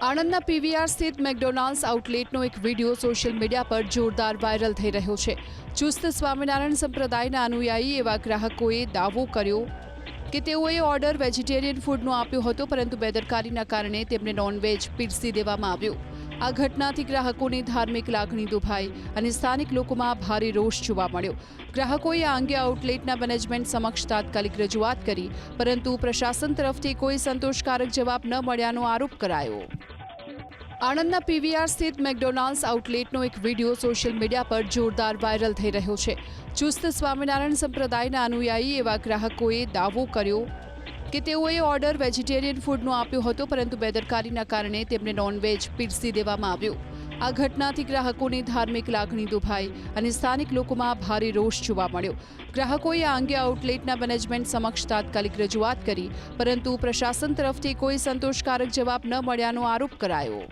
આણંદના PVR સ્થિત McDonald's આઉટલેટનો એક video social media પર જોરદાર વાયરલ થઈ રહ્યો છે। ચુસ્ત સ્વામિનારાયણ સંપ્રદાયના અનુયાયી એવા ગ્રાહકોએ દાવો કર્યો કે તેઓએ ઓર્ડર વેજીટેરિયન ફૂડનો આપ્યો હતો, પરંતુ બેદરકારીના કારણે તેમને નોનવેજ પીરસી દેવામાં આવ્યું। આ ઘટનાથી ગ્રાહકોની ધાર્મિક લાગણી દુભાઈ અને સ્થાનિક લોકોમાં ભારે રોષ જોવા મળ્યો। ગ્રાહકોએ આ અંગે આઉટલેટના મેનેજમેન્ટ સમક્ષ તાત્કાલિક રજૂઆત કરી, પરંતુ પ્રશાસન તરફથી કોઈ સંતોષકારક જવાબ ન મળ્યાનો આરોપ કરાયો। આણંદના પીવીઆર સ્થિત મેકડોનાલ્ડ્સ આઉટલેટનો એક વિડીયો સોશિયલ મીડિયા પર જોરદાર વાયરલ થઈ રહ્યો છે। ચુસ્ત સ્વામિનારાયણ સંપ્રદાયના અનુયાયી એવા ગ્રાહકોએ દાવો કર્યો કે તેઓએ ઓર્ડર વેજીટેરિયન ફૂડનો આપ્યો હતો, પરંતુ બેદરકારીના કારણે તેમને નોનવેજ પીરસી દેવામાં આવ્યું। આ ઘટનાથી ગ્રાહકોની ધાર્મિક લાગણી દુભાઈ અને સ્થાનિક લોકોમાં ભારે રોષ જોવા મળ્યો। ગ્રાહકોએ આ અંગે આઉટલેટના મેનેજમેન્ટ સમક્ષ તાત્કાલિક રજૂઆત કરી, પરંતુ પ્રશાસન તરફથી કોઈ સંતોષકારક જવાબ ન મળ્યાનો આરોપ કરાયો।